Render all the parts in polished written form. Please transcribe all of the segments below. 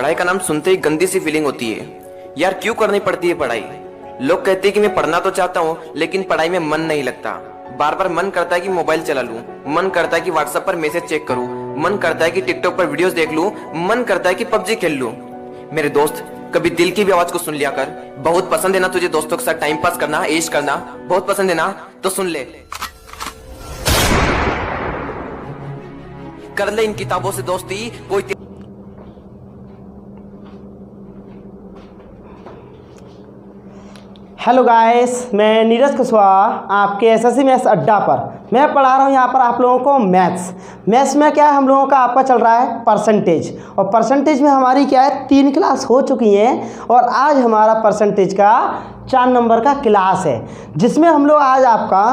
पढ़ाई का नाम सुनते ही गंदी सी फीलिंग होती है। यार क्यों करनी पड़ती है पढ़ाई। लोग कहते हैं कि मैं पढ़ना तो चाहता हूँ लेकिन पढ़ाई में मन नहीं लगता। बार बार मन करता है कि मोबाइल चला लूं, मन करता है कि व्हाट्सएप पर मैसेज चेक करूं, मन करता है कि टिकटॉक पर वीडियोस देख लूं, मन करता है कि पबजी खेल लूं। मेरे दोस्त, कभी दिल की भी आवाज को सुन लिया कर। बहुत पसंद है ना तुझे दोस्तों के साथ टाइम पास करना, ऐश करना, बहुत पसंद है ना, तो सुन ले। कर ले इन किताबों से दोस्ती, कोई हेलो गाइस, मैं नीरज कुशवाहा आपके एसएससी मैथ्स अड्डा पर मैं पढ़ा रहा हूँ यहाँ पर आप लोगों को मैथ्स में क्या है, हम लोगों का आपका चल रहा है परसेंटेज। और परसेंटेज में हमारी क्या है 3 क्लास हो चुकी हैं और आज हमारा परसेंटेज का 4 नंबर का क्लास है, जिसमें हम लोग आज आपका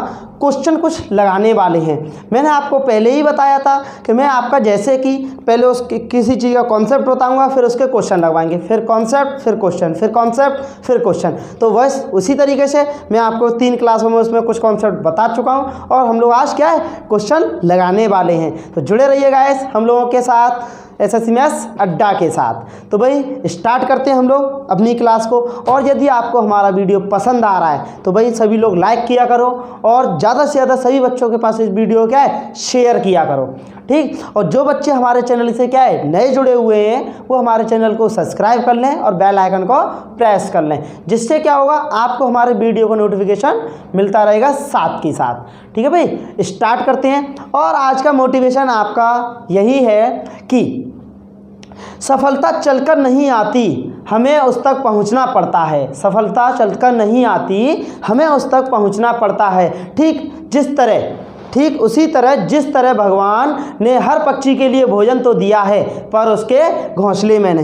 क्वेश्चन कुछ लगाने वाले हैं। मैंने आपको पहले ही बताया था कि मैं आपका जैसे कि पहले उसके किसी चीज़ का कॉन्सेप्ट बताऊंगा, फिर उसके क्वेश्चन लगवाएंगे, फिर कॉन्सेप्ट, फिर क्वेश्चन, फिर कॉन्सेप्ट, फिर क्वेश्चन। तो बस उसी तरीके से मैं आपको 3 क्लासों में उसमें कुछ कॉन्सेप्ट बता चुका हूँ और हम लोग आज क्या है क्वेश्चन लगाने वाले हैं। तो जुड़े रहिए गाइस हम लोगों के साथ एसएससी मैथ्स अड्डा के साथ। तो भाई स्टार्ट करते हैं हम लोग अपनी क्लास को। और यदि आपको हमारा वीडियो पसंद आ रहा है तो भाई सभी लोग लाइक किया करो और ज़्यादा से ज़्यादा सभी बच्चों के पास इस वीडियो क्या है शेयर किया करो, ठीक। और जो बच्चे हमारे चैनल से क्या है नए जुड़े हुए हैं वो हमारे चैनल को सब्सक्राइब कर लें और बेल आइकन को प्रेस कर लें, जिससे क्या होगा आपको हमारे वीडियो को नोटिफिकेशन मिलता रहेगा साथ के साथ, ठीक है भाई। स्टार्ट करते हैं और आज का मोटिवेशन आपका यही है कि सफलता चलकर नहीं आती, हमें उस तक पहुंचना पड़ता है। सफलता चलकर नहीं आती, हमें उस तक पहुंचना पड़ता है। ठीक उसी तरह जिस तरह भगवान ने हर पक्षी के लिए भोजन तो दिया है पर उसके घोंसले में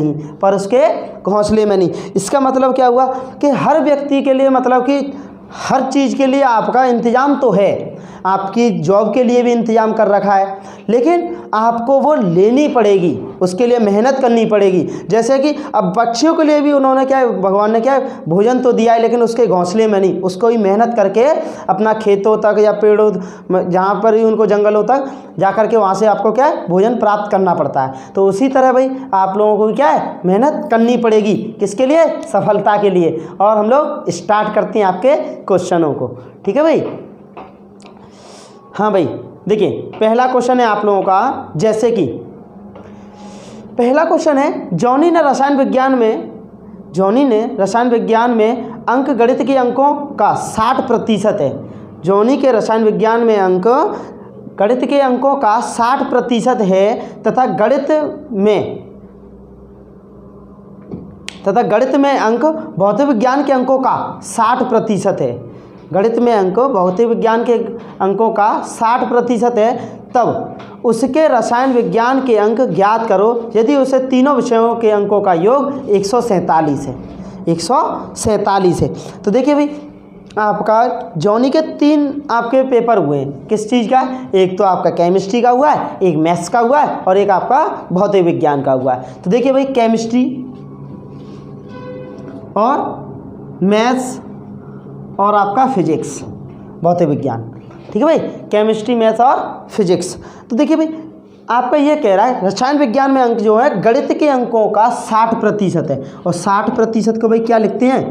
नहीं। इसका मतलब क्या हुआ कि हर व्यक्ति के लिए, मतलब कि हर चीज़ के लिए आपका इंतज़ाम तो है, आपकी जॉब के लिए भी इंतज़ाम कर रखा है, लेकिन आपको वो लेनी पड़ेगी, उसके लिए मेहनत करनी पड़ेगी। जैसे कि अब पक्षियों के लिए भी उन्होंने क्या है, भगवान ने क्या है भोजन तो दिया है लेकिन उसके घोंसले में नहीं, उसको ही मेहनत करके अपना खेतों तक या पेड़ों जहाँ पर ही उनको जंगलों तक जा कर के वहाँ से आपको क्या है भोजन प्राप्त करना पड़ता है। तो उसी तरह भाई आप लोगों को क्या है मेहनत करनी पड़ेगी, किसके लिए, सफलता के लिए। और हम लोग स्टार्ट करते हैं आपके क्वेश्चनों को, ठीक है भाई। हाँ भाई देखिए पहला क्वेश्चन है आप लोगों का, जैसे कि पहला क्वेश्चन है जॉनी ने रसायन विज्ञान में अंक गणित के अंकों का 60% है। जॉनी के रसायन विज्ञान में अंक गणित के अंकों का 60% है तथा गणित में अंक भौतिक विज्ञान के अंकों का 60% है। गणित में अंक भौतिक विज्ञान के अंकों का 60% है, तब उसके रसायन विज्ञान के अंक ज्ञात करो यदि उसे तीनों विषयों के अंकों का योग 147 है। 147 है। तो देखिए भाई आपका जॉनी के 3 आपके पेपर हुए हैं, किस चीज़ का, एक तो आपका केमिस्ट्री का हुआ है, एक मैथ्स का हुआ है और एक आपका भौतिक विज्ञान का हुआ है। तो देखिए भाई केमिस्ट्री और मैथ्स और आपका फिजिक्स, भौतिक विज्ञान, ठीक है भाई, केमिस्ट्री, मैथ्स और फिजिक्स। तो देखिए भाई आपका ये कह रहा है रसायन विज्ञान में अंक जो है गणित के अंकों का 60% है। और 60% को भाई क्या लिखते हैं,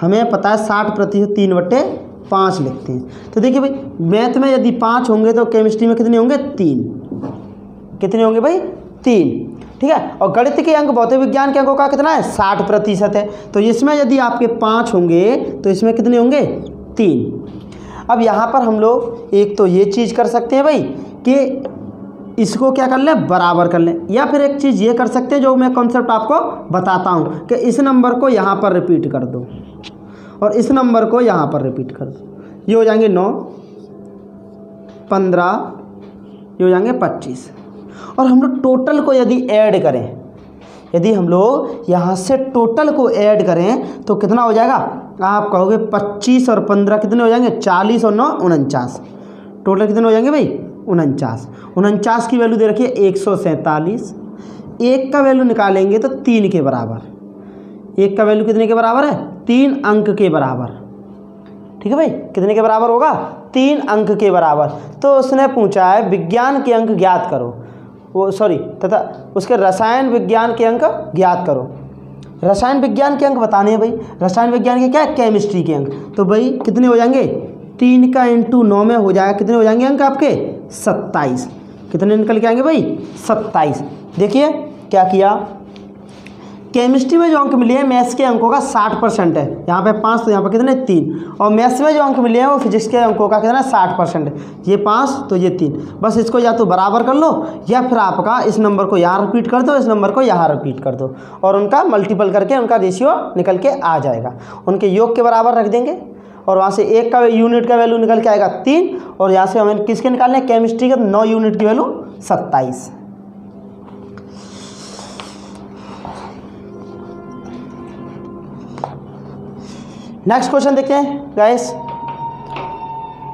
हमें पता है 60% 3/5 लिखते हैं। तो देखिए भाई मैथ में यदि 5 होंगे तो केमिस्ट्री में कितने होंगे, 3। कितने होंगे भाई, 3, ठीक है। और गणित के अंक भौतिक विज्ञान के अंकों का कितना है, 60% है। तो इसमें यदि आपके 5 होंगे तो इसमें कितने होंगे, 3। अब यहाँ पर हम लोग एक तो ये चीज़ कर सकते हैं भाई कि इसको क्या कर लें, बराबर कर लें, या फिर एक चीज़ ये कर सकते हैं जो मैं कॉन्सेप्ट आपको बताता हूँ कि इस नंबर को यहाँ पर रिपीट कर दो और इस नंबर को यहाँ पर रिपीट कर दो। ये हो जाएंगे 9, 15, ये हो जाएंगे 25। और हम लोग टोटल को यदि ऐड करें, यदि हम लोग यहाँ से टोटल को ऐड करें तो कितना हो जाएगा, आप कहोगे 25 और 15 कितने हो जाएंगे, 40 और 9 49। टोटल कितने हो जाएंगे भाई, 49। 49 की वैल्यू दे रखी है 147। 1 का वैल्यू निकालेंगे तो 3 के बराबर। 1 का वैल्यू कितने के बराबर है, 3 अंक के बराबर, ठीक है भाई। कितने के बराबर होगा, 3 अंक के बराबर। तो उसने पूछा है विज्ञान के अंक ज्ञात करो। तथा उसके रसायन विज्ञान के अंक ज्ञात करो। रसायन विज्ञान के अंक बताने हैं भाई। रसायन विज्ञान के क्या है? केमिस्ट्री के अंक। तो भाई कितने हो जाएंगे? 3 का इंटू 9 में हो जाएगा, कितने हो जाएंगे अंक आपके? 27। कितने निकल के आएंगे भाई? 27। देखिए क्या किया, केमिस्ट्री में जो अंक मिले हैं मैथ्स के अंकों का 60% है, यहाँ पे 5 तो यहाँ पे कितने? 3। और मैथ्स में जो अंक मिले हैं वो फिजिक्स के अंकों का कितना? 60% है। ये 5 तो ये 3। बस इसको या तो बराबर कर लो या फिर आपका इस नंबर को यहाँ रिपीट कर दो, इस नंबर को यहाँ रिपीट कर दो और उनका मल्टीपल करके उनका रेशियो निकल के आ जाएगा। उनके योग के बराबर रख देंगे और वहाँ से 1 का यूनिट का वैल्यू निकल के आएगा 3 और यहाँ से हमें किसके निकालने हैं? केमिस्ट्री के 9 यूनिट की वैल्यू 27। नेक्स्ट क्वेश्चन देखते हैं गाइस।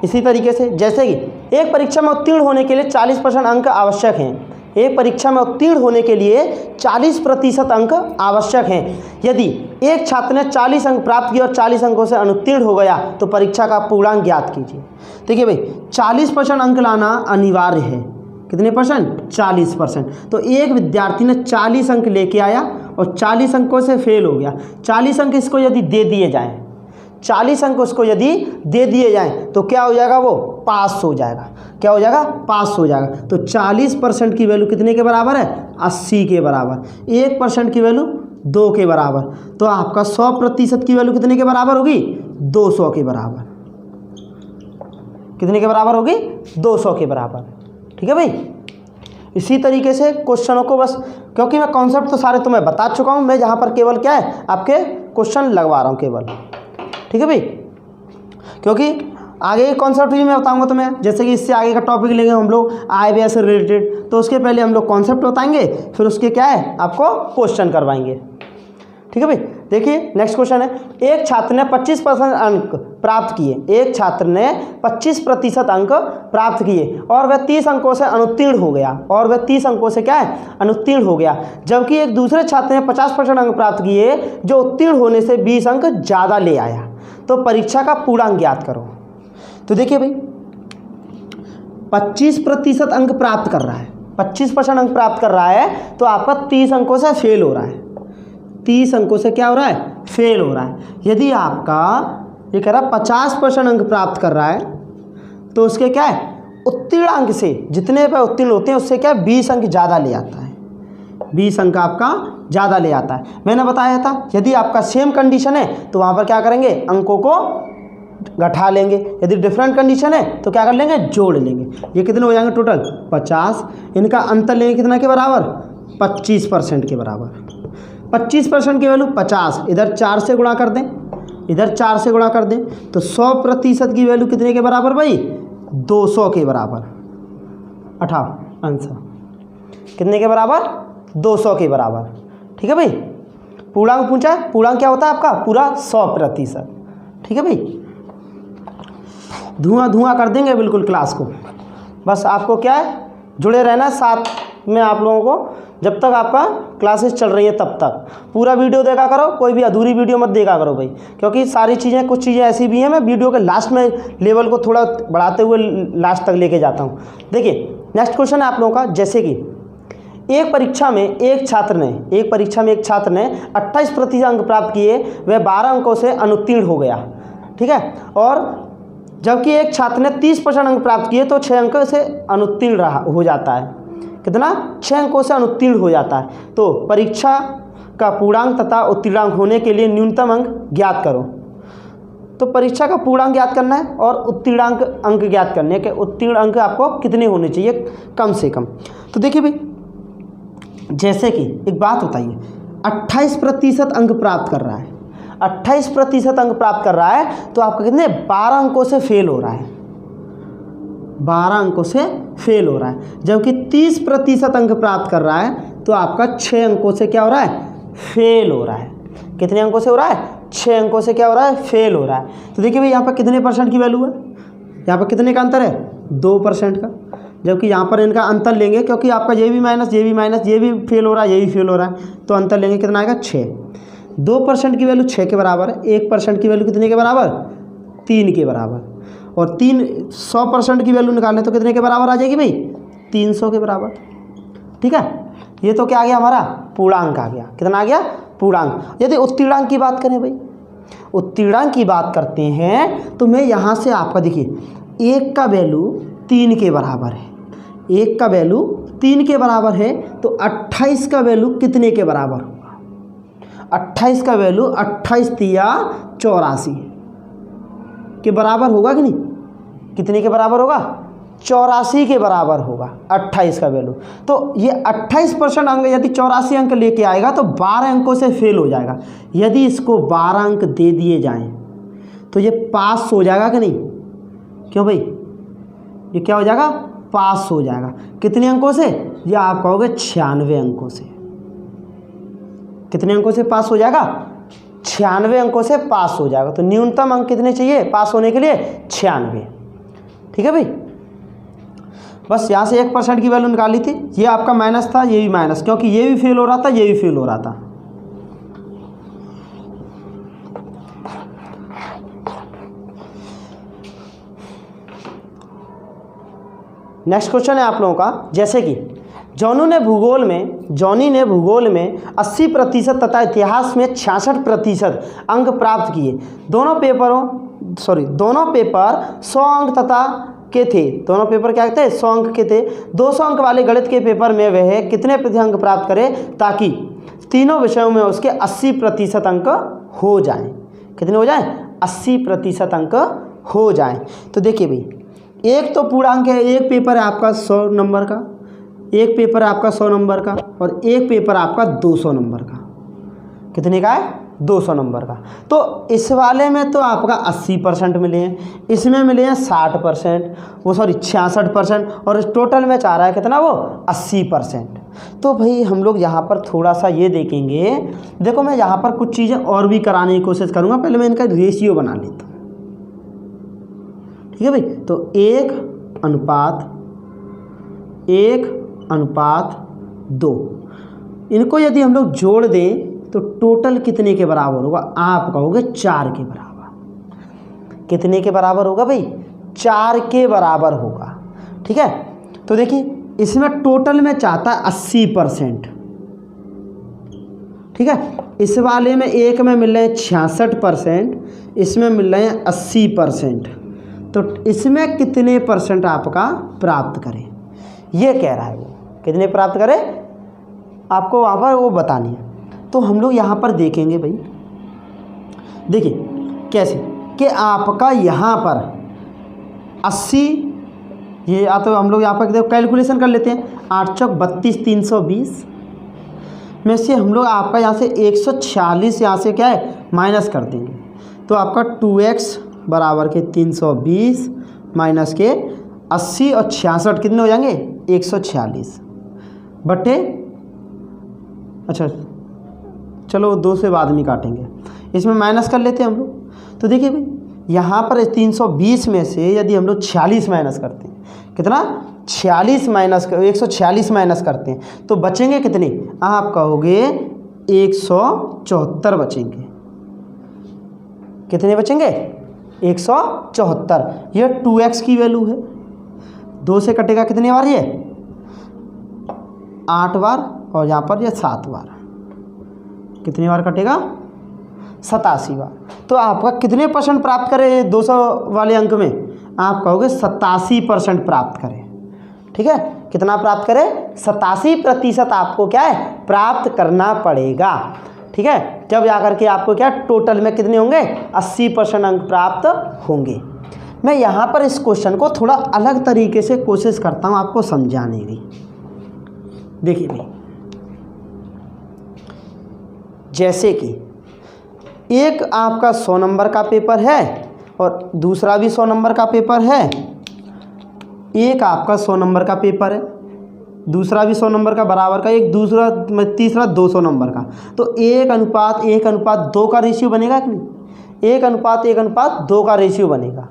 इसी तरीके से जैसे कि एक परीक्षा में उत्तीर्ण होने के लिए 40% अंक आवश्यक हैं। एक परीक्षा में उत्तीर्ण होने के लिए 40% अंक आवश्यक हैं। यदि एक छात्र ने 40 अंक प्राप्त किए और 40 अंकों से अनुत्तीर्ण हो गया तो परीक्षा का पूर्णांक ज्ञात कीजिए। देखिए भाई 40% अंक लाना अनिवार्य है। कितने परसेंट? 40%। तो एक विद्यार्थी ने 40 अंक लेके आया और 40 अंकों से फेल हो गया। 40 अंक इसको यदि दे दिए जाएँ, 40 अंक उसको यदि दे दिए जाएं तो क्या हो जाएगा? वो पास हो जाएगा। क्या हो जाएगा? पास हो जाएगा। तो 40% की वैल्यू कितने के बराबर है? 80 के बराबर। 1% की वैल्यू 2 के बराबर। तो आपका 100% की वैल्यू कितने के बराबर होगी? 200 के बराबर। कितने के बराबर होगी? 200 के बराबर। ठीक है भाई। इसी तरीके से क्वेश्चनों को बस, क्योंकि मैं कॉन्सेप्ट तो सारे तुम्हें बता चुका हूँ, मैं जहाँ पर केवल क्या है आपके क्वेश्चन लगवा रहा हूँ केवल। ठीक है भाई, क्योंकि आगे के कॉन्सेप्ट भी मैं बताऊंगा तुम्हें। जैसे कि इससे आगे का टॉपिक लेंगे हम लोग आय व्यय से रिलेटेड, तो उसके पहले हम लोग कॉन्सेप्ट बताएंगे, फिर उसके क्या है आपको क्वेश्चन करवाएंगे। ठीक है भाई। देखिए नेक्स्ट क्वेश्चन है, एक छात्र ने 25% अंक प्राप्त किए। एक छात्र ने 25% अंक प्राप्त किए और वह 30 अंकों से अनुत्तीर्ण हो गया। और वह 30 अंकों से क्या है? अनुत्तीर्ण हो गया। जबकि एक दूसरे छात्र ने 50% अंक प्राप्त किए जो उत्तीर्ण होने से 20 अंक ज़्यादा ले आया। तो परीक्षा का पूर्णांक ज्ञात करो। तो देखिए भाई 25% अंक प्राप्त कर रहा है, 25% अंक प्राप्त कर रहा है तो आपका 30 अंकों से फेल हो रहा है। 30 अंकों से क्या हो रहा है? फेल हो रहा है। यदि आपका ये कह रहा 50% अंक प्राप्त कर रहा है तो उसके क्या है? उत्तीर्ण अंक से जितने पे उत्तीर्ण होते हैं उससे क्या 20 अंक ज़्यादा ले आता है। 20 अंक आपका ज़्यादा ले आता है। मैंने बताया था यदि आपका सेम कंडीशन है तो वहाँ पर क्या करेंगे? अंकों को घटा लेंगे। यदि डिफरेंट कंडीशन है तो क्या कर लेंगे? जोड़ लेंगे। ये कितने हो जाएंगे टोटल? 50। इनका अंतर लेंगे कितना के बराबर? 25% के बराबर। 25% की वैल्यू 50, इधर 4 से गुणा कर दें, इधर 4 से गुणा कर दें तो 100% की वैल्यू कितने के बराबर भाई? 200 के बराबर। उठाओ आंसर कितने के बराबर? 200 के बराबर। ठीक है भाई। पूर्णांक पूछा, पूर्णांक क्या होता है आपका? पूरा 100%। ठीक है भाई। धुआं धुआं कर देंगे बिल्कुल क्लास को। बस आपको क्या है? जुड़े रहना साथ में आप लोगों को, जब तक आपका क्लासेस चल रही है तब तक पूरा वीडियो देखा करो। कोई भी अधूरी वीडियो मत देखा करो भाई, क्योंकि सारी चीज़ें, कुछ चीज़ें ऐसी भी हैं मैं वीडियो के लास्ट में लेवल को थोड़ा बढ़ाते हुए लास्ट तक लेके जाता हूँ। देखिए नेक्स्ट क्वेश्चन है आप लोगों का, जैसे कि एक परीक्षा में एक छात्र ने 28% अंक प्राप्त किए, वह 12 अंकों से अनुत्तीर्ण हो गया। ठीक है। और जबकि एक छात्र ने 30% अंक प्राप्त किए तो 6 अंक से अनुत्तीर्ण हो जाता है। कितना? 6 अंकों से अनुत्तीर्ण हो जाता है। तो परीक्षा का पूर्णांक तथा उत्तीर्णांक होने के लिए न्यूनतम अंक ज्ञात करो। तो परीक्षा का पूर्णांक ज्ञात करना है और उत्तीर्णांक अंक ज्ञात करने के। उत्तीर्ण अंक आपको कितने होने चाहिए कम से कम? तो देखिए भाई, जैसे कि एक बात बताइए, 28% अंक प्राप्त कर रहा है, 28% अंक प्राप्त कर रहा है तो आपका कितने? 12 अंकों से फेल हो रहा है। 12 अंकों से फेल हो रहा है। जबकि 30% अंक प्राप्त कर रहा है तो आपका 6 अंकों से क्या हो रहा है? फेल हो रहा है। कितने अंकों से हो रहा है? 6 अंकों से क्या हो रहा है? फेल हो रहा है। तो देखिए भाई यहाँ पर कितने परसेंट की वैल्यू है? यहाँ पर कितने का अंतर है? 2% का। जबकि यहाँ पर इनका अंतर लेंगे, क्योंकि आपका ये भी माइनस, ये भी माइनस, ये भी फेल हो रहा है, ये भी फेल हो रहा है, तो अंतर लेंगे कितना आएगा? 6। 2% की वैल्यू 6 के बराबर है। 1% की वैल्यू कितने के बराबर? 3 के बराबर। और 100% की वैल्यू निकालें तो कितने के बराबर आ जाएगी भाई? 300 के बराबर। ठीक है। ये तो क्या आ गया हमारा पूर्णांक आ गया। कितना आ गया पूर्णांक। यदि उत्तीर्णांक की बात करें भाई, उत्तीर्णांक की बात करते हैं तो मैं यहाँ से आपका देखिए 1 का वैल्यू 3 के बराबर है, 1 का वैल्यू 3 के बराबर है तो 28 का वैल्यू कितने के बराबर होगा? 28 का वैल्यू 28 तिया 84 के बराबर होगा कि नहीं? कितने के बराबर होगा? 84 के बराबर होगा 28 का वैल्यू। तो ये 28% अंक यदि 84 अंक लेके आएगा तो 12 अंकों से फेल हो जाएगा। यदि इसको 12 अंक दे दिए जाएं तो ये पास हो जाएगा कि नहीं? क्यों भाई, ये क्या हो जाएगा? पास हो जाएगा। कितने अंकों से? ये आप कहोगे 96 अंकों से। कितने अंकों से पास हो जाएगा? 96 अंकों से पास हो जाएगा। तो न्यूनतम अंक कितने चाहिए पास होने के लिए? 96। ठीक है भाई, बस यहाँ से 1% की वैल्यू निकाली थी। ये आपका माइनस था, ये भी माइनस, क्योंकि ये भी फेल हो रहा था, ये भी फेल हो रहा था। नेक्स्ट क्वेश्चन है आप लोगों का, जैसे कि जॉनी ने भूगोल में 80% तथा इतिहास में 66% अंक प्राप्त किए। दोनों पेपर 100 अंक तथा के थे। दोनों पेपर क्या थे? 100 अंक के थे। 200 अंक वाले गणित के पेपर में वह कितने प्रतिशत अंक प्राप्त करे ताकि तीनों विषयों में उसके 80% अंक हो जाएं? कितने हो जाएं? 80% अंक हो जाएं। तो देखिए भाई, एक तो पूर्णांक है, एक पेपर है आपका 100 नंबर का, एक पेपर है आपका 100 नंबर का, और एक पेपर आपका 200 नंबर का। कितने का है? 200 नंबर का। तो इस वाले में तो आपका 80% मिले हैं, इसमें मिले हैं 60%, 66%, और इस टोटल में चाह रहा है कितना? वो 80%। तो भाई हम लोग यहाँ पर थोड़ा सा ये देखेंगे। देखो मैं यहाँ पर कुछ चीज़ें और भी कराने की कोशिश करूँगा, पहले मैं इनका रेशियो बना लेता हूँ। ठीक है भाई, तो 1:1:2 इनको यदि हम लोग जोड़ दें तो टोटल कितने के बराबर होगा? आप कहोगे 4 के बराबर। कितने के बराबर होगा भाई? 4 के बराबर होगा। ठीक है, तो देखिए इसमें टोटल में चाहता है 80%। ठीक है, इस वाले में एक में मिल रहे हैं 66%, इसमें मिल रहे हैं 80%। तो इसमें कितने % आपका प्राप्त करें, ये कह रहा है वो। कितने प्राप्त करें आपको वहाँ पर वो बतानी है। तो हम लोग यहाँ पर देखेंगे भाई, देखिए कैसे कि आपका यहाँ पर 80, ये या तो हम लोग यहाँ पर कैलकुलेशन कर लेते हैं। 8 चौक 32, 320 में से हम लोग आपका यहाँ से 146 यहाँ से क्या है माइनस कर देंगे। तो आपका 2x बराबर के 320 माइनस के 80 और 66 कितने हो जाएंगे? 146 बटे, अच्छा चलो 2 से बाद में काटेंगे, इसमें माइनस कर लेते हैं हम लोग। तो देखिए भाई यहाँ पर 320 में से यदि हम लोग 46 माइनस करते हैं, कितना? 146 माइनस करते हैं तो बचेंगे कितने? आप कहोगे 174 बचेंगे। कितने बचेंगे? 174। यह 2x की वैल्यू है। 2 से कटेगा कितने बार? ये 8 बार, और यहाँ पर ये 7 बार। कितनी बार कटेगा? 87 बार। तो आपका कितने % प्राप्त करें 200 वाले अंक में? आप कहोगे 87% प्राप्त करें। ठीक है, कितना प्राप्त करें? 87% आपको क्या है प्राप्त करना पड़ेगा। ठीक है, जब जाकर के आपको क्या टोटल में कितने होंगे? 80% अंक प्राप्त होंगे। मैं यहाँ पर इस क्वेश्चन को थोड़ा अलग तरीके से कोशिश करता हूँ आपको समझाने की। देखिए भाई, जैसे कि एक आपका 100 नंबर का पेपर है और दूसरा भी 100 नंबर का पेपर है। एक आपका 100 नंबर का पेपर है, दूसरा भी 100 नंबर का बराबर का, एक दूसरा तीसरा 200 नंबर का। तो 1:1:2 का रेशियो बनेगा कि नहीं? 1:1:2 का रेशियो बनेगा।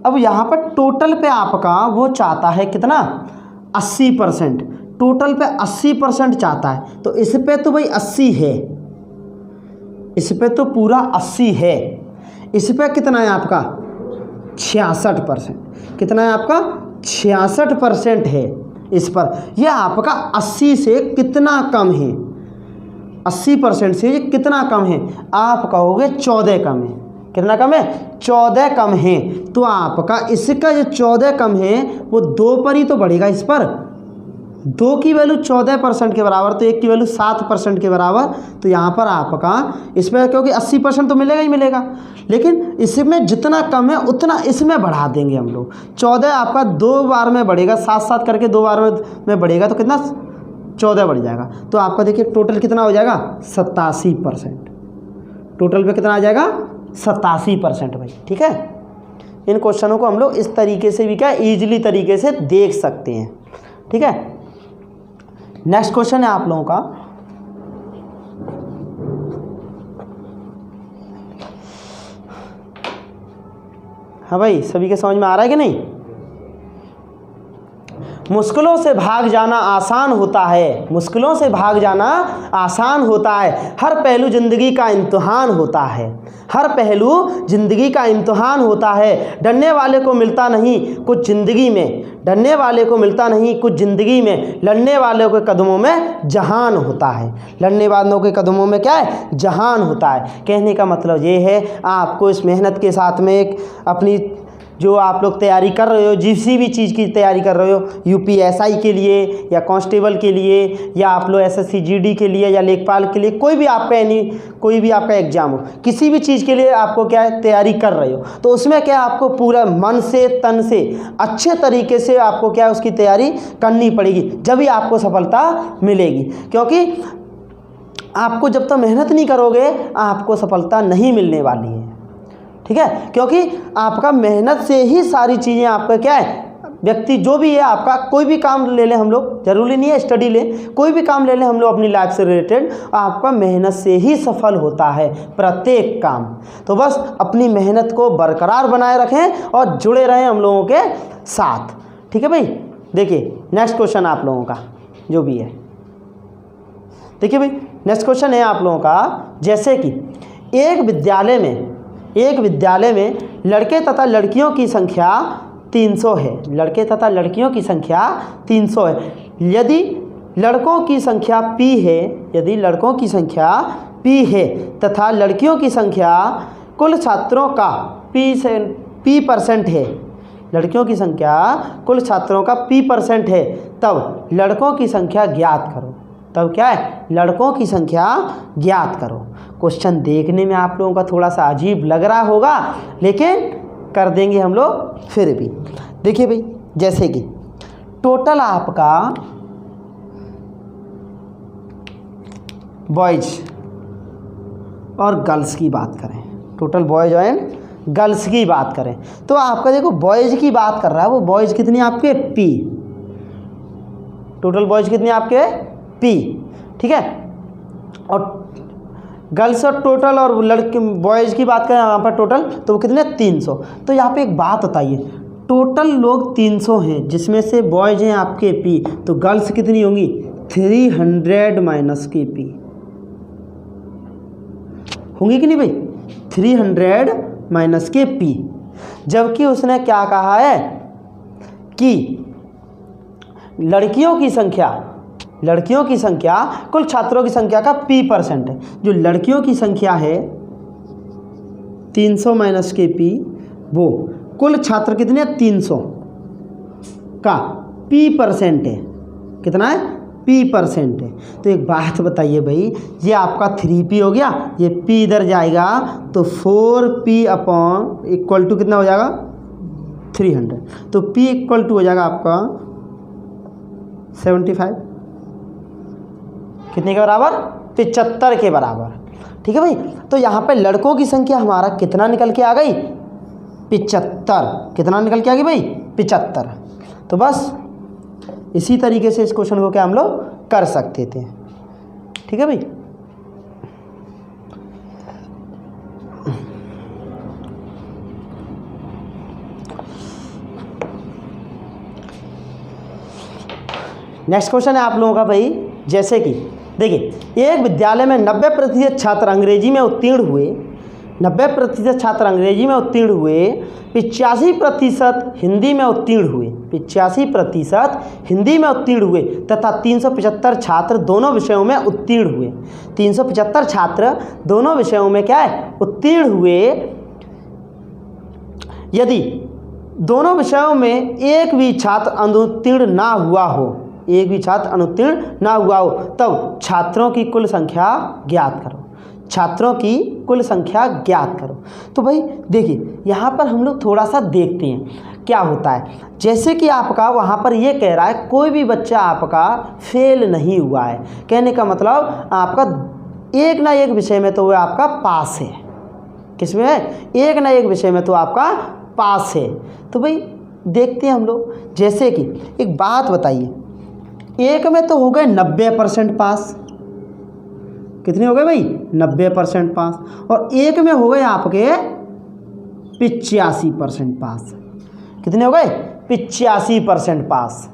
अब यहाँ पर टोटल पे आपका वो चाहता है कितना? 80%। टोटल पे 80% चाहता है, तो इस पे तो भाई 80 है, इस पे तो पूरा 80 है। इस पे कितना है आपका? 66%। कितना है आपका? 66% है। इस पर, यह आपका 80 से कितना कम है, 80% से ये कितना कम है, आप कहोगे 14 कम है। कितना कम है? 14 कम है। तो आपका इसका जो 14 कम है वो 2 पर ही तो बढ़ेगा। इस पर 2 की वैल्यू 14% के बराबर, तो 1 की वैल्यू 7% के बराबर। तो यहाँ पर आपका इसमें क्योंकि 80% तो मिलेगा ही मिलेगा, लेकिन इसमें जितना कम है उतना इसमें बढ़ा देंगे हम लोग। 14 आपका 2 बार में बढ़ेगा, 7 करके 2 बार में बढ़ेगा तो कितना 14 बढ़ जाएगा। तो आपका देखिए टोटल कितना हो जाएगा 87%। टोटल पे कितना आ जाएगा 87% भाई। ठीक है, इन क्वेश्चनों को हम लोग इस तरीके से भी क्या ईजिली तरीके से देख सकते हैं। ठीक है, नेक्स्ट क्वेश्चन है आप लोगों का, हाँ भाई सभी के समझ में आ रहा है कि नहीं? मुश्किलों से भाग जाना आसान होता है, मुश्किलों से भाग जाना आसान होता है, हर पहलू ज़िंदगी का इम्तिहान होता है, हर पहलू ज़िंदगी का इम्तिहान होता है। डरने वाले को मिलता नहीं कुछ ज़िंदगी में, डरने वाले को मिलता नहीं कुछ ज़िंदगी में, लड़ने वालों के कदमों में जहान होता है। लड़ने वालों के कदमों में क्या है? जहान होता है। कहने का मतलब ये है आपको इस मेहनत के साथ में एक अपनी जो आप लोग तैयारी कर रहे हो, जिस भी चीज़ की तैयारी कर रहे हो, यूपीएसआई के लिए या कांस्टेबल के लिए या आप लोग एसएससी जीडी के लिए या लेखपाल के लिए, कोई भी आपका कोई भी आपका एग्जाम हो, किसी भी चीज़ के लिए आपको क्या है तैयारी कर रहे हो, तो उसमें क्या आपको पूरा मन से तन से अच्छे तरीके से आपको क्या उसकी तैयारी करनी पड़ेगी, जब ही आपको सफलता मिलेगी। क्योंकि आपको जब तक मेहनत नहीं करोगे आपको सफलता नहीं मिलने वाली है। ठीक है, क्योंकि आपका मेहनत से ही सारी चीज़ें आपका क्या है, व्यक्ति जो भी है आपका कोई भी काम ले लें हम लोग, जरूरी नहीं है स्टडी लें, कोई भी काम ले लें हम लोग अपनी लाइफ से रिलेटेड, आपका मेहनत से ही सफल होता है प्रत्येक काम। तो बस अपनी मेहनत को बरकरार बनाए रखें और जुड़े रहें हम लोगों के साथ। ठीक है भाई, देखिए नेक्स्ट क्वेश्चन आप लोगों का जो भी है, देखिए भाई नेक्स्ट क्वेश्चन है आप लोगों का, जैसे कि एक विद्यालय में लड़के तथा लड़कियों की संख्या 300 है, लड़के तथा लड़कियों की संख्या 300 है। यदि लड़कों की संख्या P है, यदि लड़कों की संख्या P है तथा लड़कियों की संख्या कुल छात्रों का P% है, लड़कियों की संख्या कुल छात्रों का P% है, तब लड़कों की संख्या ज्ञात करो। तब क्या है? लड़कों की संख्या ज्ञात करो। क्वेश्चन देखने में आप लोगों का थोड़ा सा अजीब लग रहा होगा, लेकिन कर देंगे हम लोग फिर भी। देखिए भाई, जैसे कि टोटल आपका बॉयज और गर्ल्स की बात करें, टोटल बॉयज एंड गर्ल्स की बात करें, तो आपका देखो बॉयज की बात कर रहा है, वो बॉयज कितनी आपके P, टोटल बॉयज कितनी आपके P। ठीक है, और गर्ल्स और टोटल और लड़के बॉयज़ की बात करें यहाँ पर टोटल, तो वो कितने 300। तो यहाँ पे एक बात बताइए, टोटल लोग 300 हैं जिसमें से बॉयज़ हैं आपके P, तो गर्ल्स कितनी होंगी 300 माइनस के P होंगी कि नहीं भाई, 300 माइनस के P। जबकि उसने क्या कहा है कि लड़कियों की संख्या कुल छात्रों की संख्या का P% है। जो लड़कियों की संख्या है 300 माइनस के P, वो कुल छात्र कितने हैं 300 का P% है। कितना है? P% है। तो एक बात बताइए भाई, ये आपका 3P हो गया, ये P इधर जाएगा तो 4P अपॉन इक्वल टू कितना हो जाएगा 300, तो P इक्वल टू हो जाएगा आपका 75, कितने के बराबर 75 के बराबर। ठीक है भाई, तो यहाँ पे लड़कों की संख्या हमारा कितना निकल के आ गई 75, कितना निकल के आ गई भाई 75। तो बस इसी तरीके से इस क्वेश्चन को क्या हम लोग कर सकते थे। ठीक है भाई, नेक्स्ट क्वेश्चन है आप लोगों का भाई, जैसे कि देखिए एक विद्यालय में 90% छात्र अंग्रेजी में उत्तीर्ण हुए, 90% छात्र अंग्रेजी में उत्तीर्ण हुए, 85% हिंदी में उत्तीर्ण हुए, 85% हिंदी में उत्तीर्ण हुए तथा 375 छात्र दोनों विषयों में उत्तीर्ण हुए। 375 छात्र दोनों विषयों में क्या है, उत्तीर्ण हुए। यदि दोनों विषयों में एक भी छात्र अनुत्तीर्ण ना हुआ हो, एक भी छात्र अनुत्तीर्ण ना हुआ हो, तब छात्रों की कुल संख्या ज्ञात करो। छात्रों की कुल संख्या ज्ञात करो। तो भाई देखिए, यहाँ पर हम लोग थोड़ा सा देखते हैं क्या होता है। जैसे कि आपका वहाँ पर ये कह रहा है कोई भी बच्चा आपका फेल नहीं हुआ है, कहने का मतलब आपका एक ना एक विषय में तो वह आपका पास है। किसमें है, एक ना एक विषय में तो आपका पास है। तो भाई देखते हैं हम लोग, जैसे कि एक बात बताइए, एक में तो हो गए 90% पास। कितने हो गए भाई, 90% पास। और एक में हो गए आपके 85% पास। कितने हो गए, 85% पास।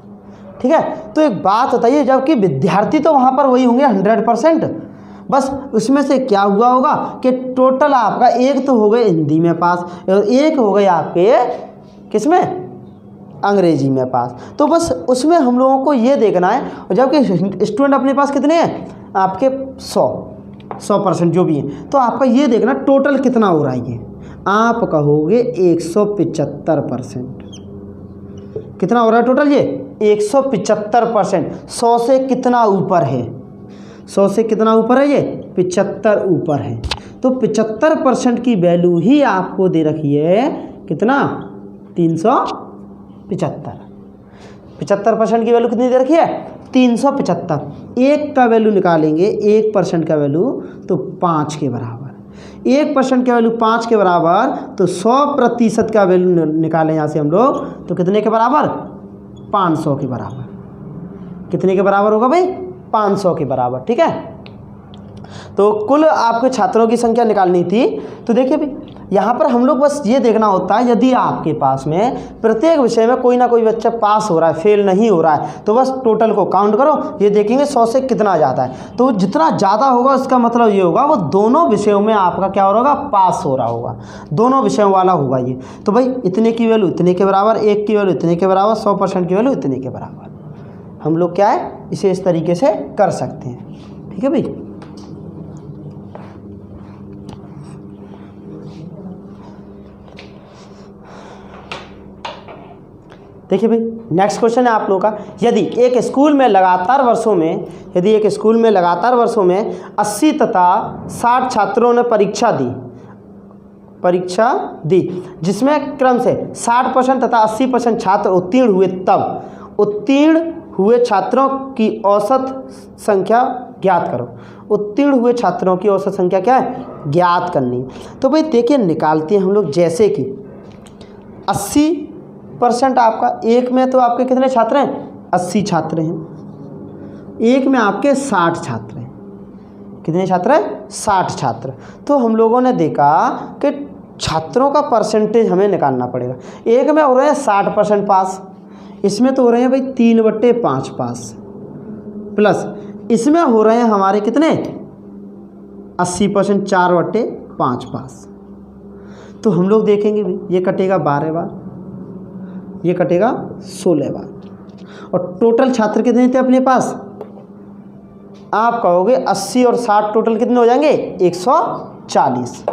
ठीक है, तो एक बात बताइए, जबकि विद्यार्थी तो वहाँ पर वही होंगे 100%, बस उसमें से क्या हुआ होगा कि टोटल आपका एक तो हो गए हिंदी में पास और एक हो गए आपके किसमें, अंग्रेजी में पास। तो बस उसमें हम लोगों को ये देखना है। और जबकि स्टूडेंट अपने पास कितने हैं, आपके 100% जो भी है, तो आपका ये देखना टोटल कितना हो रहा है। ये आप कहोगे 175%। कितना हो रहा है टोटल, ये 175%। 100 से कितना ऊपर है, 100 से कितना ऊपर है, ये 75 ऊपर है। तो 75% की वैल्यू ही आपको दे रखी है कितना, 375। 75% की वैल्यू कितनी दे रखी है, 375। एक का वैल्यू निकालेंगे, 1% का वैल्यू तो 5 के बराबर। 1% का वैल्यू 5 के बराबर, तो 100% का वैल्यू निकालें यहाँ से हम लोग, तो कितने के बराबर, 500 के बराबर। कितने के बराबर होगा भाई, 500 के बराबर। ठीक है, तो कुल आपके छात्रों की संख्या निकालनी थी। तो देखिए भाई, यहाँ पर हम लोग बस ये देखना होता है, यदि आपके पास में प्रत्येक विषय में कोई ना कोई बच्चा पास हो रहा है, फेल नहीं हो रहा है, तो बस टोटल को काउंट करो, ये देखेंगे 100 से कितना ज़्यादा है। तो जितना ज़्यादा होगा उसका मतलब ये होगा वो दोनों विषयों में आपका क्या हो रहा होगा, पास हो रहा होगा, दोनों विषयों वाला होगा ये। तो भाई इतने की वैल्यू इतने के बराबर, एक की वैल्यू इतने के बराबर, 100% की वैल्यू इतने के बराबर। हम लोग क्या है, इसे इस तरीके से कर सकते हैं। ठीक है भाई, देखिए भाई नेक्स्ट क्वेश्चन है आप लोगों का, यदि एक स्कूल में लगातार वर्षों में 80 तथा 60 छात्रों ने परीक्षा दी, जिसमें क्रम से 60% तथा 80% छात्र उत्तीर्ण हुए, तब उत्तीर्ण हुए छात्रों की औसत संख्या ज्ञात करो। उत्तीर्ण हुए छात्रों की औसत संख्या क्या है, ज्ञात करनी। तो भाई देखिए निकालते हैं हम लोग, जैसे कि 80% आपका, एक में तो आपके कितने छात्र हैं, 80 छात्र हैं, एक में आपके 60 छात्र हैं। कितने छात्र हैं, 60 छात्र। तो हम लोगों ने देखा कि छात्रों का परसेंटेज हमें निकालना पड़ेगा। एक में हो रहे हैं 60% पास, इसमें तो हो रहे हैं भाई 3/5 पास, प्लस इसमें हो रहे हैं हमारे कितने 80%, 4/5 पास। तो हम लोग देखेंगे भाई, ये कटेगा 12 बार, ये कटेगा 16 बार, और टोटल छात्र कितने थे अपने पास, आप कहोगे 80 और 60 टोटल कितने हो जाएंगे, 140।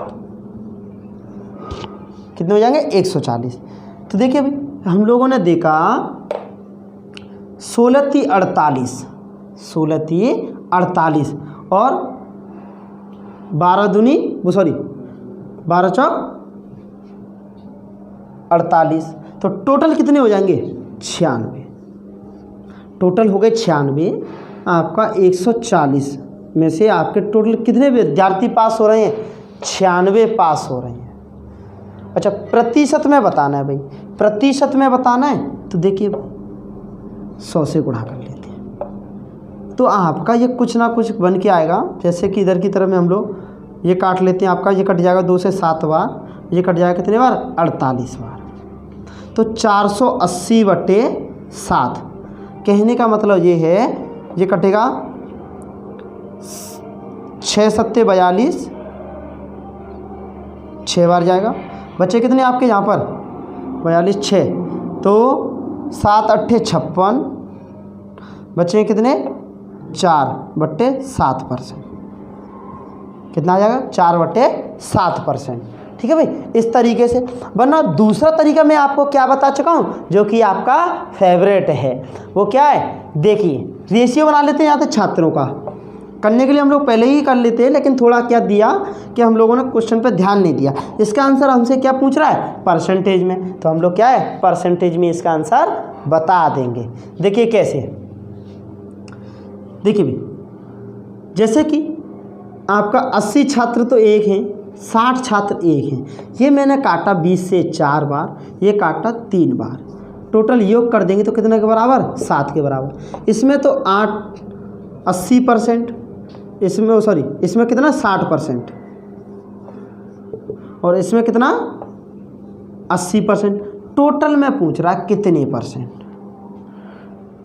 कितने हो जाएंगे, 140। तो देखिए भाई हम लोगों ने देखा 16 × 48 और 12 × 48, तो टोटल कितने हो जाएंगे, 96। टोटल हो गए 96। आपका 140 में से आपके टोटल कितने विद्यार्थी पास हो रहे हैं, 96 पास हो रहे हैं। अच्छा प्रतिशत में बताना है भाई, प्रतिशत में बताना है तो देखिए 100 से गुणा कर लेते हैं, तो आपका ये कुछ ना कुछ बन के आएगा। जैसे कि इधर की तरफ में हम लोग ये काट लेते हैं, आपका ये कट जाएगा 2 से 7 बार, ये कट जाएगा कितने बार, 48 बार। तो 480/7, कहने का मतलब ये है, ये कटेगा 6 × 7 = 42, 6 बार जाएगा। बच्चे कितने आपके यहाँ पर 42 6 तो 7 8 56 बच्चे कितने 4/7%। कितना आ जाएगा 4/7%। ठीक है भाई, इस तरीके से। वरना दूसरा तरीका मैं आपको क्या बता चुका हूँ जो कि आपका फेवरेट है, वो क्या है, देखिए रेशियो बना लेते हैं यहाँ पे छात्रों का। करने के लिए हम लोग पहले ही कर लेते हैं, लेकिन थोड़ा क्या दिया कि हम लोगों ने क्वेश्चन पर ध्यान नहीं दिया। इसका आंसर हमसे क्या पूछ रहा है, परसेंटेज में, तो हम लोग क्या है परसेंटेज में इसका आंसर बता देंगे। देखिए कैसे, देखिए भाई जैसे कि आपका 80 छात्र तो एक हैं, 60 छात्र एक हैं। ये मैंने काटा 20 से 4 बार, ये काटा 3 बार, टोटल योग कर देंगे तो कितने के बराबर 7 के बराबर। इसमें तो 80%, इसमें सॉरी इसमें कितना 60% और इसमें कितना 80%। टोटल में पूछ रहा है कितने परसेंट,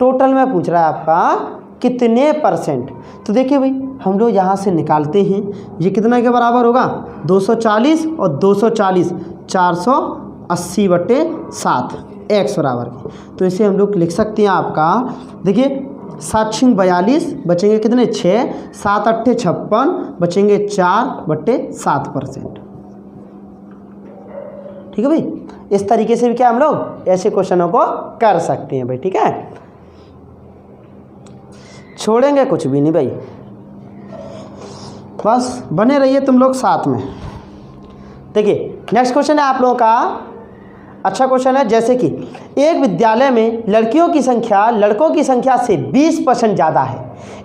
टोटल में पूछ रहा है आपका कितने परसेंट। तो देखिए भाई हम लोग यहाँ से निकालते हैं, ये कितना के बराबर होगा 240 और 240 480/7 x बराबर की। तो इसे हम लोग लिख सकते हैं आपका, देखिए 7 6 42 बचेंगे कितने 6, 7 8 56 बचेंगे 4/7%। ठीक है भाई, इस तरीके से भी क्या हम लोग ऐसे क्वेश्चनों को कर सकते हैं भाई। ठीक है, छोड़ेंगे कुछ भी नहीं भाई, बस बने रहिए तुम लोग साथ में। देखिए नेक्स्ट क्वेश्चन है आप लोगों का, अच्छा क्वेश्चन है। जैसे कि एक विद्यालय में लड़कियों की संख्या लड़कों की संख्या से 20% ज़्यादा है।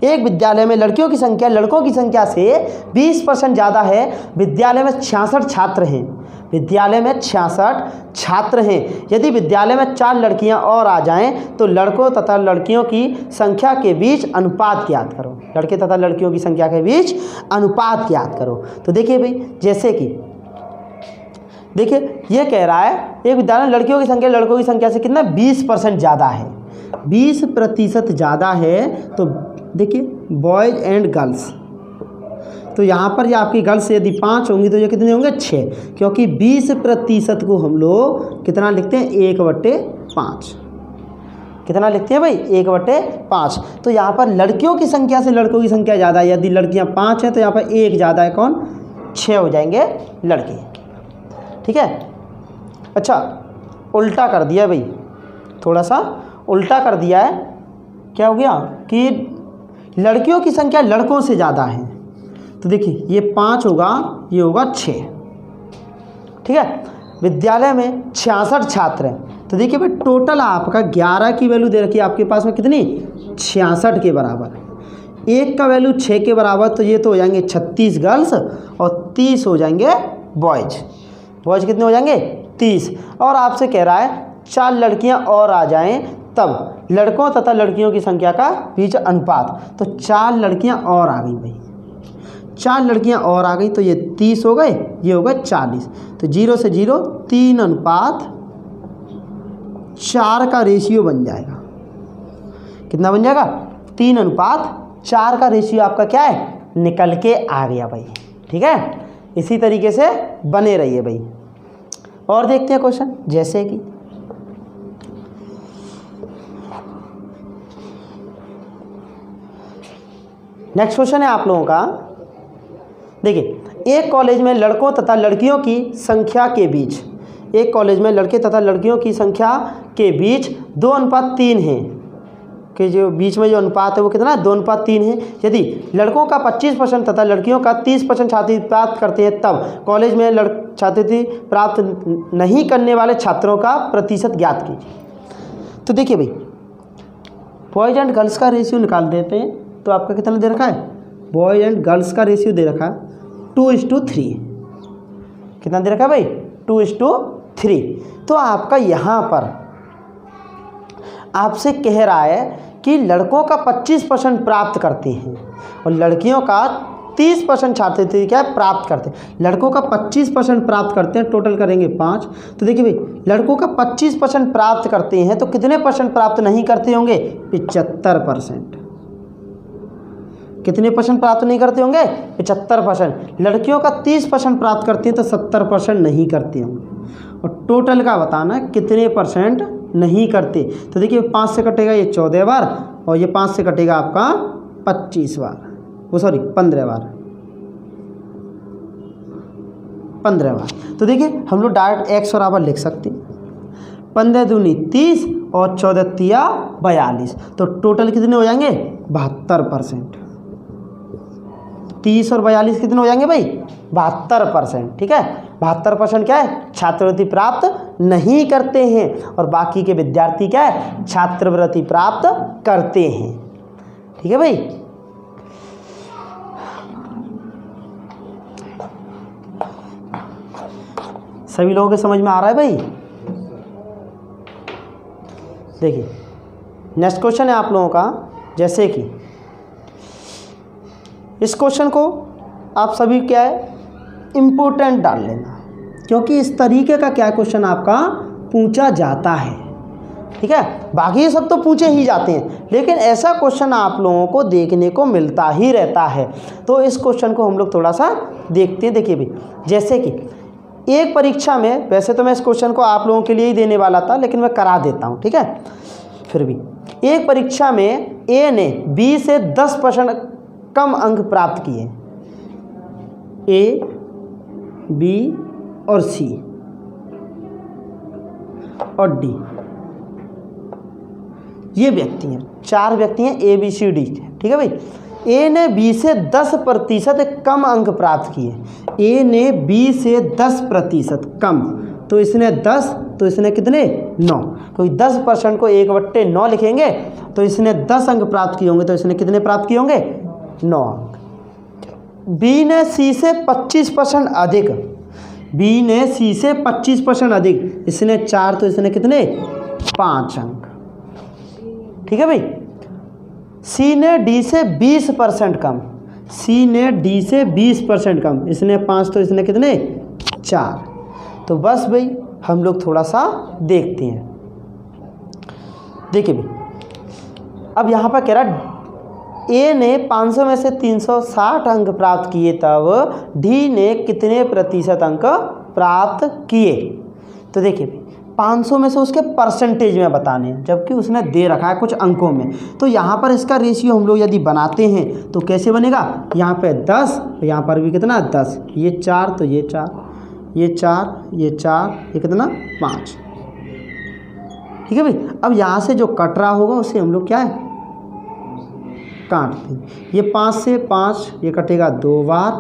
एक विद्यालय में लड़कियों की संख्या लड़कों की संख्या से 20% ज़्यादा है। विद्यालय में 66 छात्र हैं, विद्यालय में 66 छात्र हैं। यदि विद्यालय में 4 लड़कियां और आ जाएं तो लड़कों तथा लड़कियों की संख्या के बीच अनुपात ज्ञात करो। लड़के तथा लड़कियों की संख्या के बीच अनुपात ज्ञात करो। तो देखिए भाई जैसे कि देखिए ये कह रहा है एक विद्यालय में लड़कियों की संख्या लड़कों की संख्या से कितना 20% ज़्यादा है, 20% ज़्यादा है। तो देखिए बॉयज़ एंड गर्ल्स, तो यहाँ पर ये आपकी गर्ल्स यदि 5 होंगी तो ये कितने होंगे 6, क्योंकि 20% को हम लोग कितना लिखते हैं 1/5। कितना लिखते हैं भाई 1/5। तो यहाँ पर लड़कियों की संख्या से लड़कों की संख्या ज़्यादा है। यदि लड़कियाँ 5 हैं तो यहाँ पर 1 ज़्यादा है, कौन 6 हो जाएंगे लड़के। ठीक है, अच्छा उल्टा कर दिया भाई, थोड़ा सा उल्टा कर दिया है। क्या हो गया कि लड़कियों की संख्या लड़कों से ज़्यादा है। तो देखिए ये 5 होगा, ये होगा 6। ठीक है, विद्यालय में 66 छात्र हैं। तो देखिए भाई टोटल आपका 11 की वैल्यू दे रखी है आपके पास में, कितनी 66 के बराबर। 1 का वैल्यू 6 के बराबर, तो ये तो हो जाएंगे 36 गर्ल्स और 30 हो जाएंगे बॉयज़। बॉयज़ कितने हो जाएंगे 30। और आपसे कह रहा है 4 लड़कियां और आ जाएं तब लड़कों तथा लड़कियों की संख्या का बीच अनुपात। तो 4 लड़कियां और आ गई भाई, 4 लड़कियां और आ गई तो ये 30 हो गए, ये हो गए 40। तो 0 से 0 3:4 का रेशियो बन जाएगा। कितना बन जाएगा 3:4 का रेशियो आपका क्या है निकल के आ गया भाई। ठीक है, इसी तरीके से बने रहिए भाई। और देखते हैं क्वेश्चन, जैसे कि नेक्स्ट क्वेश्चन है आप लोगों का। देखिए एक कॉलेज में लड़कों तथा लड़कियों की संख्या के बीच, एक कॉलेज में लड़के तथा लड़कियों की संख्या के बीच 2:3 है, कि जो बीच में जो अनुपात है वो कितना 2:3 है। यदि लड़कों का 25% तथा लड़कियों का 30% छात्रवृत्ति प्राप्त करते हैं तब कॉलेज में छात्रवृत्ति प्राप्त नहीं करने वाले छात्रों का प्रतिशत ज्ञात कीजिए। तो देखिए भाई बॉयज़ एंड गर्ल्स का रेशियो निकाल देते हैं। तो आपका कितना दे रखा है, बॉयज़ एंड गर्ल्स का रेशियो दे रखा है 2:3। कितना दे रखा है भाई 2:3। तो आपका यहाँ पर आपसे कह रहा है कि लड़कों का 25% प्राप्त करते हैं और लड़कियों का 30% छात्रवृत्ति क्या प्राप्त करते हैं। लड़कों का 25% प्राप्त करते हैं, टोटल करेंगे 5। तो देखिए भाई लड़कों का 25% प्राप्त करते हैं तो कितने परसेंट प्राप्त नहीं करते होंगे 75%। कितने परसेंट प्राप्त नहीं करते होंगे? 75%। लड़कियों का 30% प्राप्त करती हैं तो 70% नहीं करते होंगे। और टोटल का बताना कितने परसेंट नहीं करते। तो देखिए 5 से कटेगा ये 14 बार और ये 5 से कटेगा आपका 25 बार, वो सॉरी 15 बार, 15 बार। तो देखिए हम लोग डायरेक्ट x बराबर लिख सकते हैं 15 दूनी 30 और 14 तिया 42। तो टोटल कितने हो जाएंगे? 72%। 30 और 42 कितने हो जाएंगे भाई? 72%। ठीक है, 72% क्या है? छात्रवृत्ति प्राप्त नहीं करते हैं और बाकी के विद्यार्थी क्या है? छात्रवृत्ति प्राप्त करते हैं। ठीक है भाई। सभी लोगों के समझ में आ रहा है भाई? देखिए नेक्स्ट क्वेश्चन है आप लोगों का, जैसे कि इस क्वेश्चन को आप सभी क्या है इम्पोर्टेंट डाल लेना, क्योंकि इस तरीके का क्या क्वेश्चन आपका पूछा जाता है। ठीक है, बाकी ये सब तो पूछे ही जाते हैं, लेकिन ऐसा क्वेश्चन आप लोगों को देखने को मिलता ही रहता है। तो इस क्वेश्चन को हम लोग थोड़ा सा देखते हैं। देखिए भाई, जैसे कि एक परीक्षा में, वैसे तो मैं इस क्वेश्चन को आप लोगों के लिए ही देने वाला था, लेकिन मैं करा देता हूँ। ठीक है, फिर भी एक परीक्षा में ए ने बी से 10% कम अंक प्राप्त किए। ए, बी और सी और डी, ये व्यक्ति हैं, 4 व्यक्ति हैं ए बी सी डी। ठीक है भाई, ए ने बी से 10% कम अंक प्राप्त किए। ए ने बी से 10% कम, तो इसने 10, तो इसने कितने? 9। क्योंकि 10% को 1/9 लिखेंगे, तो इसने 10 अंक प्राप्त किए होंगे, तो इसने कितने प्राप्त किए होंगे? 9 अंक। बी ने सी से 25% अधिक, बी ने सी से 25% अधिक, इसने 4, तो इसने कितने? 5 अंक। ठीक है भाई। सी ने डी से 20% कम, सी ने डी से 20% कम, इसने 5, तो इसने कितने? 4। तो बस भाई हम लोग थोड़ा सा देखते हैं। देखिए भाई, अब यहाँ पर कह रहा ए ने 500 में से 360 अंक प्राप्त किए, तब डी ने कितने प्रतिशत अंक प्राप्त किए। तो देखिए भाई, 500 में से उसके परसेंटेज में बताने हैं, जबकि उसने दे रखा है कुछ अंकों में। तो यहाँ पर इसका रेशियो हम लोग यदि बनाते हैं तो कैसे बनेगा? यहाँ पे 10, यहाँ पर भी कितना? 10, ये 4, तो ये 4, ये 4, ये 4, ये कितना? 5। ठीक है भाई। अब यहाँ से जो कट रहा होगा उसे हम लोग क्या है? काट दें। ये 5 से 5 ये कटेगा 2 बार,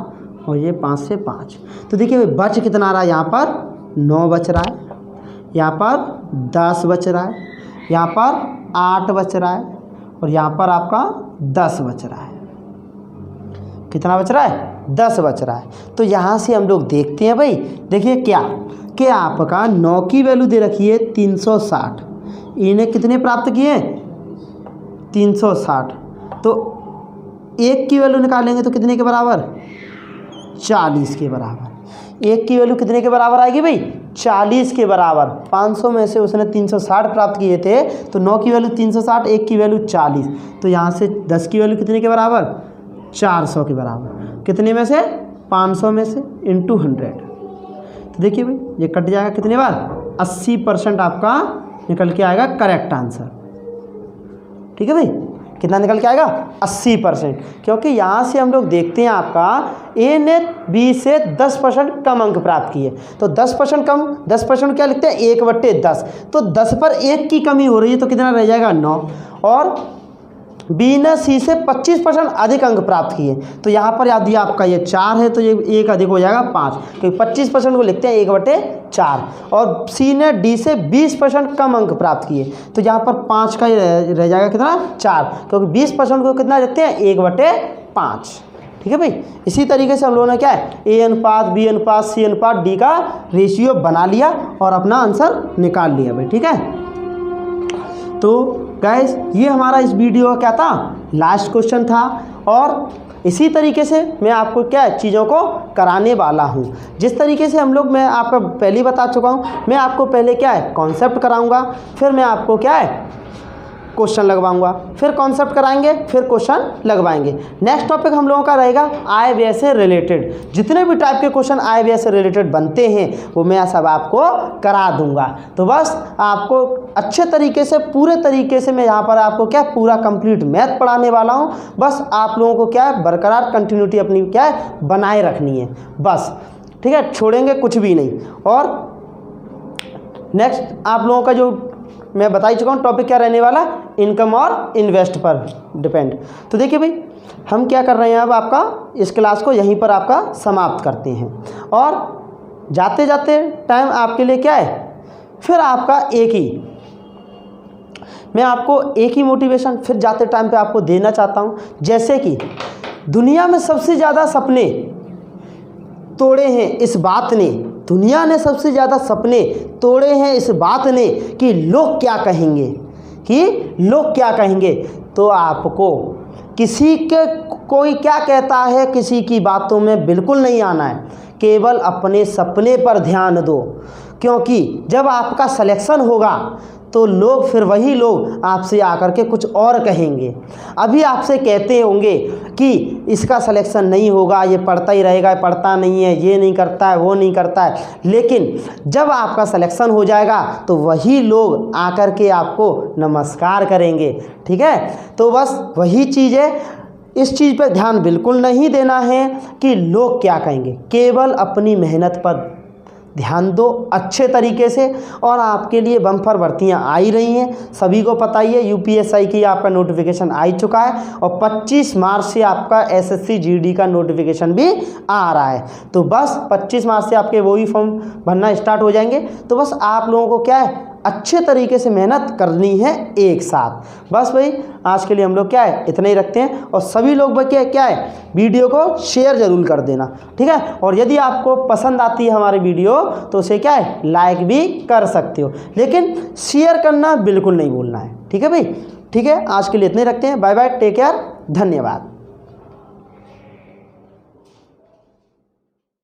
और ये 5 से 5। तो देखिए भाई, बच कितना आ रहा है? यहाँ पर 9 बच रहा है, यहाँ पर 10 बच रहा है, यहाँ पर 8 बच रहा है, और यहाँ पर आपका 10 बच रहा है। कितना बच रहा है? 10 बच रहा है। तो यहाँ से हम लोग देखते हैं भाई, देखिए क्या कि आपका 9 की वैल्यू दे रखी है 360, इन्हें कितने प्राप्त किए? 360। तो 1 की वैल्यू निकालेंगे तो कितने के बराबर? 40 के बराबर। 1 की वैल्यू कितने के बराबर आएगी भाई? 40 के बराबर। 500 में से उसने 360 प्राप्त किए थे, तो 9 की वैल्यू 360, 1 की वैल्यू 40, तो यहाँ से 10 की वैल्यू कितने के बराबर? 400 के बराबर। कितने में से? 500 में से इंटू 100। तो देखिए भाई, ये कट जाएगा कितने बार? 80% आपका निकल के आएगा करेक्ट आंसर। ठीक है भाई, कितना निकल के आएगा? 80%। क्योंकि यहाँ से हम लोग देखते हैं आपका ए ने बी से 10% कम अंक प्राप्त किए। तो 10% कम, 10% क्या लिखते हैं? 1/10। तो 10 पर 1 की कमी हो रही है, तो कितना रह जाएगा? 9। और बी ने सी से 25% अधिक अंक प्राप्त किए, तो यहाँ पर यदि आपका ये 4 है तो ये 1 अधिक हो जाएगा 5, क्योंकि 25% को लिखते हैं 1/4। और सी ने डी से 20% कम अंक प्राप्त किए, तो यहाँ पर 5 का ही रह जाएगा कितना? 4, क्योंकि 20% को कितना लिखते हैं? 1/5। ठीक है भाई। इसी तरीके से हम लोगों ने क्या है? ए अनुपात, बी अनुपात, सी अनुपात, डी का रेशियो बना लिया और अपना आंसर निकाल लिया भाई। ठीक है, तो गाइस ये हमारा इस वीडियो का क्या था? लास्ट क्वेश्चन था। और इसी तरीके से मैं आपको क्या है चीज़ों को कराने वाला हूँ। जिस तरीके से हम लोग, मैं आपको पहले ही बता चुका हूँ, मैं आपको पहले क्या है कॉन्सेप्ट कराऊँगा, फिर मैं आपको क्या है क्वेश्चन लगवाऊंगा, फिर कॉन्सेप्ट कराएंगे, फिर क्वेश्चन लगवाएंगे। नेक्स्ट टॉपिक हम लोगों का रहेगा आय व्यय से रिलेटेड। जितने भी टाइप के क्वेश्चन आय व्यय से रिलेटेड बनते हैं वो मैं सब आपको करा दूंगा। तो बस आपको अच्छे तरीके से, पूरे तरीके से मैं यहाँ पर आपको क्या पूरा कंप्लीट मैथ पढ़ाने वाला हूँ। बस आप लोगों को क्या है, बरकरार कंटिन्यूटी अपनी क्या है बनाए रखनी है बस, ठीक है, छोड़ेंगे कुछ भी नहीं। और नेक्स्ट आप लोगों का जो मैं बता ही चुका हूँ टॉपिक क्या रहने वाला, इनकम और इन्वेस्ट पर डिपेंड। तो देखिए भाई हम क्या कर रहे हैं, अब आपका इस क्लास को यहीं पर आपका समाप्त करते हैं। और जाते जाते टाइम आपके लिए क्या है, फिर आपका मैं आपको एक ही मोटिवेशन फिर जाते टाइम पे आपको देना चाहता हूँ। जैसे कि दुनिया में सबसे ज़्यादा सपने तोड़े हैं इस बात ने, दुनिया ने सबसे ज़्यादा सपने तोड़े हैं इस बात ने कि लोग क्या कहेंगे, कि लोग क्या कहेंगे। तो आपको किसी के कोई क्या कहता है किसी की बातों में बिल्कुल नहीं आना है, केवल अपने सपने पर ध्यान दो। क्योंकि जब आपका सिलेक्शन होगा तो लोग, फिर वही लोग आपसे आकर के कुछ और कहेंगे। अभी आपसे कहते होंगे कि इसका सिलेक्शन नहीं होगा, ये पढ़ता ही रहेगा, पढ़ता नहीं है, ये नहीं करता है, वो नहीं करता है। लेकिन जब आपका सिलेक्शन हो जाएगा तो वही लोग आकर के आपको नमस्कार करेंगे, ठीक है। तो बस वही चीज़ है, इस चीज़ पर ध्यान बिल्कुल नहीं देना है कि लोग क्या कहेंगे, केवल अपनी मेहनत पर ध्यान दो अच्छे तरीके से। और आपके लिए बम्पर भर्तियां आ ही रही हैं, सभी को पता ही है। यूपीएससी की आपका नोटिफिकेशन आ ही चुका है और 25 मार्च से आपका एसएससी जीडी का नोटिफिकेशन भी आ रहा है। तो बस 25 मार्च से आपके वो ही फॉर्म भरना स्टार्ट हो जाएंगे। तो बस आप लोगों को क्या है, अच्छे तरीके से मेहनत करनी है एक साथ। बस भाई आज के लिए हम लोग क्या है इतना ही रखते हैं। और सभी लोग भाई क्या है वीडियो को शेयर ज़रूर कर देना, ठीक है। और यदि आपको पसंद आती है हमारी वीडियो तो उसे क्या है लाइक भी कर सकते हो, लेकिन शेयर करना बिल्कुल नहीं भूलना है, ठीक है भाई। ठीक है, आज के लिए इतने ही रखते हैं। बाय बाय, टेक केयर, धन्यवाद।